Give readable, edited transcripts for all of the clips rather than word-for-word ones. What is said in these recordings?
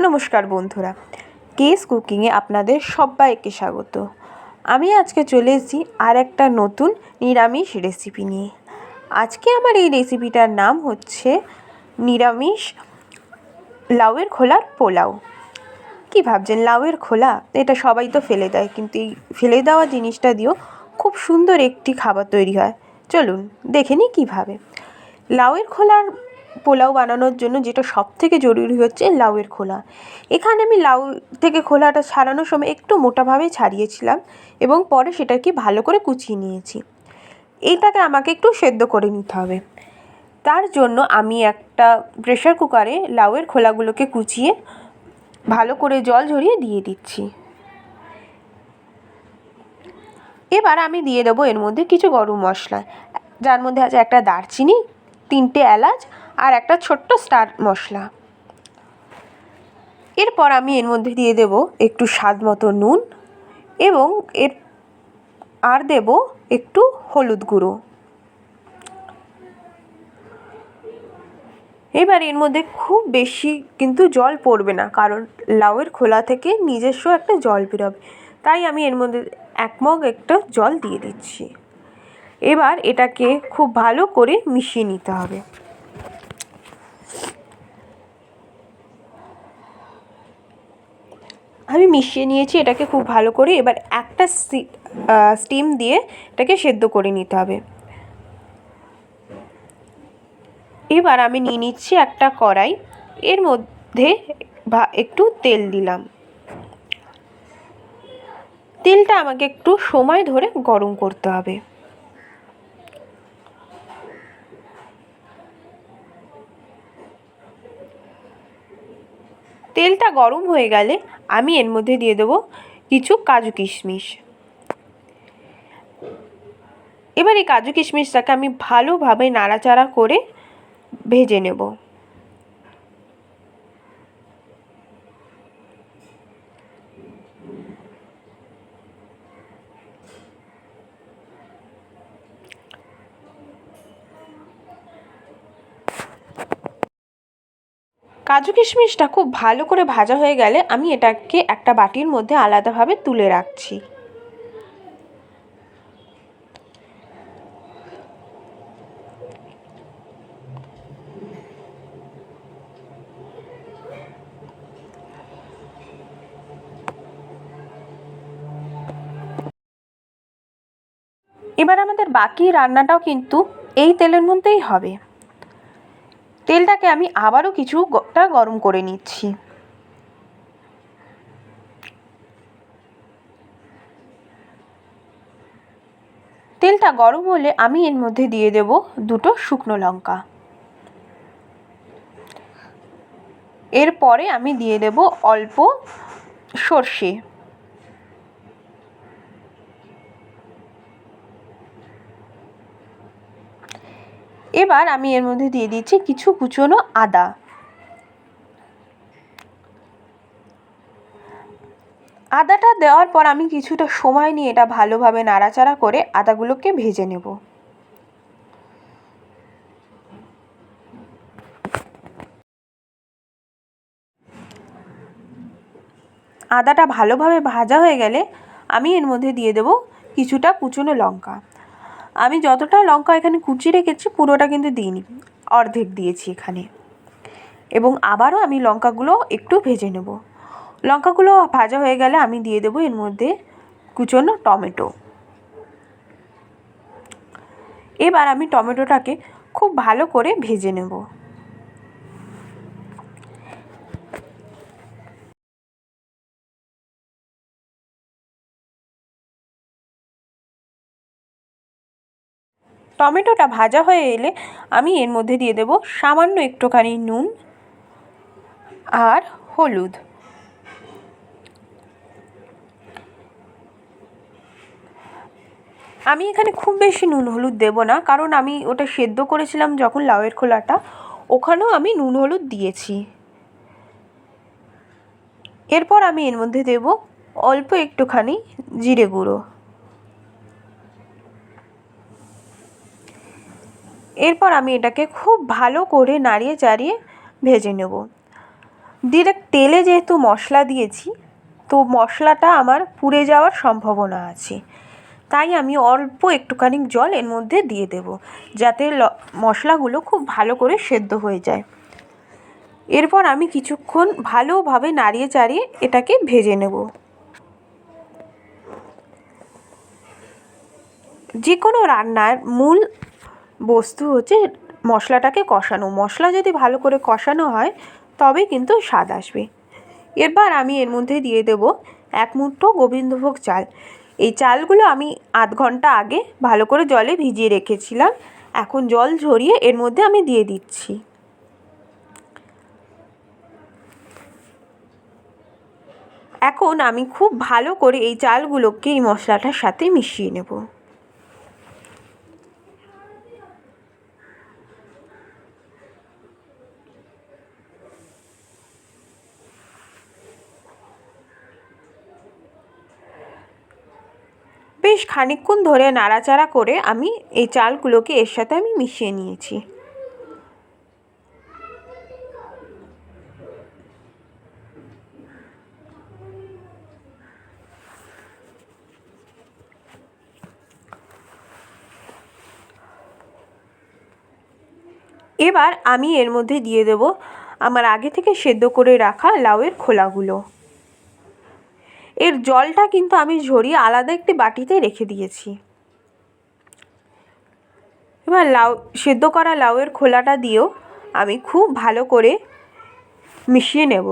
নমস্কার বন্ধুরা, কেস কুকিংয়ে আপনাদের সবাইকে স্বাগত। আমি আজকে চলে এসেছি আর একটা নতুন নিরামিষ রেসিপি নিয়ে। আজকে আমার এই রেসিপিটার নাম হচ্ছে নিরামিষ লাউয়ের খোলার পোলাও। কী ভাবছেন, লাউয়ের খোলা? এটা সবাই তো ফেলে দেয়, কিন্তু এই ফেলে দেওয়া জিনিসটা দিয়েও খুব সুন্দর একটি খাবার তৈরি হয়। চলুন দেখে নিই কীভাবে। লাউয়ের খোলার পোলাও বানানোর জন্য যেটা সবথেকে জরুরি হচ্ছে লাউয়ের খোলা। এখানে আমি লাউ থেকে খোলাটা ছাড়ানোর সময় একটু মোটাভাবে ছাড়িয়েছিলাম এবং পরে সেটাকে ভালো করে কুচিয়ে নিয়েছি। এইটাকে আমাকে একটু সেদ্ধ করে নিতে হবে। তার জন্য আমি একটা প্রেসার কুকারে লাউয়ের খোলাগুলোকে কুচিয়ে ভালো করে জল ঝরিয়ে দিয়ে দিচ্ছি। এবার আমি দিয়ে দেবো এর মধ্যে কিছু গরম মশলা, যার মধ্যে আছে একটা দারচিনি, 3টে এলাচ আর একটা ছোট্ট স্টার মশলা। এরপর আমি এর মধ্যে দিয়ে দেব একটু স্বাদ মতো নুন এবং দেব একটু হলুদ গুঁড়ো। এবার এর মধ্যে খুব বেশি কিন্তু জল পড়বে না, কারণ লাউয়ের খোলা থেকে নিজস্ব একটা জল বেরোবে, তাই আমি এর মধ্যে 1 মগ একটা জল দিয়ে দিচ্ছি। এবার এটাকে খুব ভালো করে মিশিয়ে নিতে হবে। আমি মিশিয়ে নিয়েছি এটাকে খুব ভালো করে। এবার একটা স্টিম দিয়ে এটাকে সেদ্ধ করে নিতে হবে। এবার আমি নিয়ে নিচ্ছি একটা কড়াই, এর মধ্যে একটু তেল দিলাম। তেলটা আমাকে একটু সময় ধরে গরম করতে হবে। তেলটা গরম হয়ে গেলে আমি এর মধ্যে দিয়ে দেবো কিছু কাজু কিশমিশ। এবার এই কাজু কিশমিশটাকে আমি ভালোভাবে নাড়াচাড়া করে ভেজে নেব। কাজু কিশমিশটা খুব ভালো করে ভাজা হয়ে গেলে আমি এটাকে একটা বাটির মধ্যে আলাদাভাবে তুলে রাখছি। এবার আমাদের বাকি রান্নাটাও কিন্তু এই তেলের মধ্যেই হবে। তেলটাকে আমি আবারও কিছুটা গরম করে নিচ্ছি। তেলটা গরম হলে আমি এর মধ্যে দিয়ে দেব 2টো শুকনো লঙ্কা। এরপরে আমি দিয়ে দেব অল্প সর্ষে। এবার আমি এর মধ্যে দিয়ে দিচ্ছি কিছু কুচনো আদা। আদাটা দেওয়ার পর আমি কিছুটা সময় নিয়ে এটা ভালোভাবে নাড়াচাড়া করে আদাগুলোকে ভেজে নেব। আদাটা ভালোভাবে ভাজা হয়ে গেলে আমি এর মধ্যে দিয়ে দেব কিছুটা কুচনো লঙ্কা। আমি যতটা লঙ্কা এখানে কুচিয়ে রেখেছি পুরোটা কিন্তু দিইনি, অর্ধেক দিয়েছি এখানে। এবং আবারও আমি লঙ্কাগুলো একটু ভেজে নেব। লঙ্কাগুলো ভাজা হয়ে গেলে আমি দিয়ে দেব এর মধ্যে কুচনো টমেটো। এবার আমি টমেটোটাকে খুব ভালো করে ভেজে নেব। টমেটোটা ভাজা হয়ে এলে আমি এর মধ্যে দিয়ে দেব সামান্য একটুখানি নুন আর হলুদ। আমি এখানে খুব বেশি নুন হলুদ দেব না, কারণ আমি ওটা সেদ্ধ করেছিলাম যখন লাউয়ের খোলাটা, ওখানেও আমি নুন হলুদ দিয়েছি। এরপর আমি এর মধ্যে দেব অল্প একটুখানি জিরে গুঁড়ো। এরপর আমি এটাকে খুব ভালো করে নাড়িয়ে চাড়িয়ে ভেজে নেব। ডিরেক্ট তেলে যেহেতু মশলা দিয়েছি, তো মশলাটা আমার পুড়ে যাওয়ার সম্ভাবনা আছে, তাই আমি অল্প একটুখানি জল এর মধ্যে দিয়ে দেব, যাতে মশলাগুলো খুব ভালো করে সেদ্ধ হয়ে যায়। এরপর আমি কিছুক্ষণ ভালোভাবে নাড়িয়ে চাড়িয়ে এটাকে ভেজে নেব। যে কোনো রান্নার মূল বস্তু হচ্ছে মশলাটাকে কষানো। মশলা যদি ভালো করে কষানো হয় তবেই কিন্তু স্বাদ আসবে। এবার আমি এর মধ্যে দিয়ে দেব 1 মুঠো গোবিন্দভোগ চাল। এই চালগুলো আমি আধ ঘন্টা আগে ভালো করে জলে ভিজিয়ে রেখেছিলাম। এখন জল ঝরিয়ে এর মধ্যে আমি দিয়ে দিচ্ছি। এখন আমি খুব ভালো করে এই চালগুলোকে এই মশলাটার সাথে মিশিয়ে নেব। বেশ খানিকক্ষণ ধরে নাড়াচাড়া করে আমি এই চালগুলোকে এর সাথে আমি মিশিয়ে নিয়েছি। এবার আমি এর মধ্যে দিয়ে দেব আমার আগে থেকে সেদ্ধ করে রাখা লাউয়ের খোলাগুলো। এর জলটা কিন্তু আমি ঝরিয়ে আলাদা একটি বাটিতে রেখে দিয়েছি। এবার সেদ্ধ করা লাউয়ের খোলাটা দিয়েও আমি খুব ভালো করে মিশিয়ে নেব।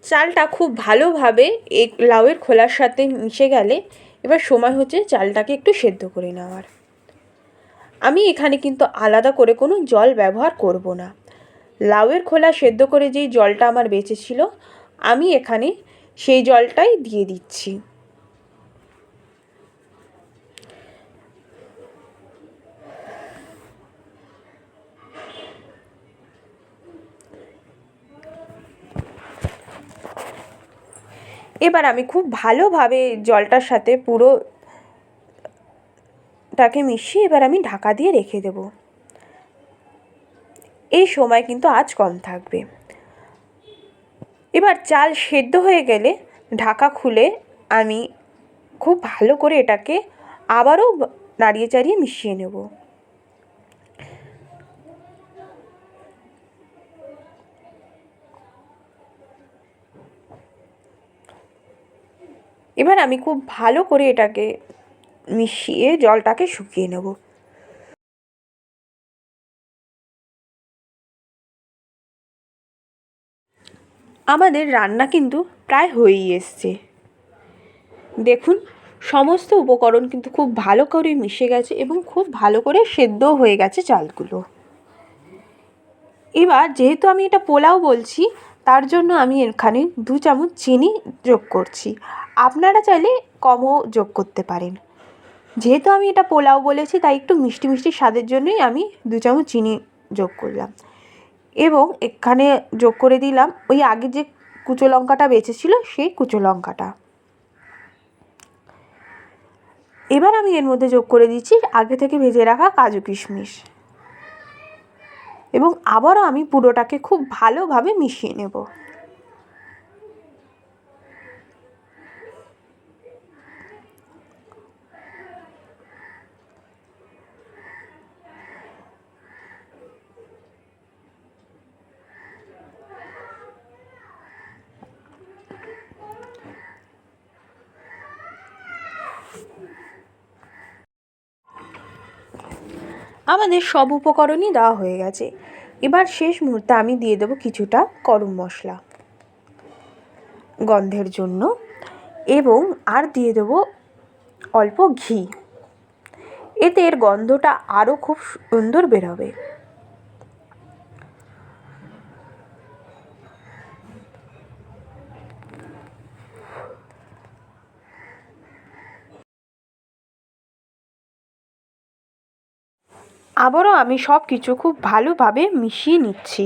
চালটা খুব ভালোভাবে এই লাউয়ের খোলার সাথে মিশে গেলে এবার সময় হচ্ছে চালটাকে একটু সেদ্ধ করে নেওয়ার। আমি এখানে কিন্তু আলাদা করে কোনো জল ব্যবহার করব না। লাউয়ের খোলা সেদ্ধ করে যেই জলটা আমার বেঁচেছিল, আমি এখানে সেই জলটাই দিয়ে দিচ্ছি। এবার আমি খুব ভালোভাবে জলটার সাথে পুরোটাকে মিশিয়ে এবার আমি ঢাকা দিয়ে রেখে দেব। এই সময় কিন্তু আঁচ কম থাকবে। এবার চাল সেদ্ধ হয়ে গেলে ঢাকা খুলে আমি খুব ভালো করে এটাকে আবারও নাড়িয়ে চাড়িয়ে মিশিয়ে নেব। এবার আমি খুব ভালো করে এটাকে মিশিয়ে জলটাকে শুকিয়ে নেব। আমাদের রান্না কিন্তু প্রায় হয়েই এসছে। দেখুন, সমস্ত উপকরণ কিন্তু খুব ভালো করে মিশে গেছে এবং খুব ভালো করে সেদ্ধও হয়ে গেছে চালগুলো। এবার যেহেতু আমি এটা পোলাও বলছি, তার জন্য আমি এখানে 2 চামচ চিনি যোগ করছি। আপনারা চাইলে কমও যোগ করতে পারেন। যেহেতু আমি এটা পোলাও বলেছি, তাই একটু মিষ্টি মিষ্টি স্বাদের জন্যই আমি 2 চামচ চিনি যোগ করলাম। এবং এখানে যোগ করে দিলাম ওই আগে যে কুচো লঙ্কাটা বেঁচেছিল সেই কুচো লঙ্কাটা। এবার আমি এর মধ্যে যোগ করে দিচ্ছি আগে থেকে ভেজে রাখা কাজু কিশমিশ, এবং আবারও আমি পুরোটাকে খুব ভালোভাবে মিশিয়ে নেব। আমাদের সব উপকরণই দেওয়া হয়ে গেছে। এবার শেষ মুহূর্তে আমি দিয়ে দেবো কিছুটা গরম মশলা গন্ধের জন্য, এবং আর দিয়ে দেবো অল্প ঘি। এতে এর গন্ধটা আরও খুব সুন্দর বেরোবে। আবারও আমি সব কিছু খুব ভালোভাবে মিশিয়ে নিচ্ছি।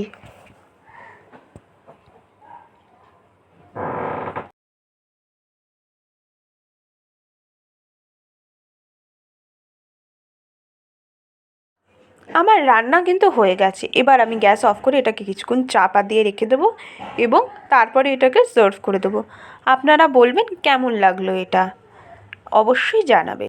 আমার রান্না কিন্তু হয়ে গেছে। এবার আমি গ্যাস অফ করে এটাকে কিছুক্ষণ চাপা দিয়ে রেখে দেবো এবং তারপরে এটাকে সার্ভ করে দেবো। আপনারা বলবেন কেমন লাগলো এটা, অবশ্যই জানাবেন।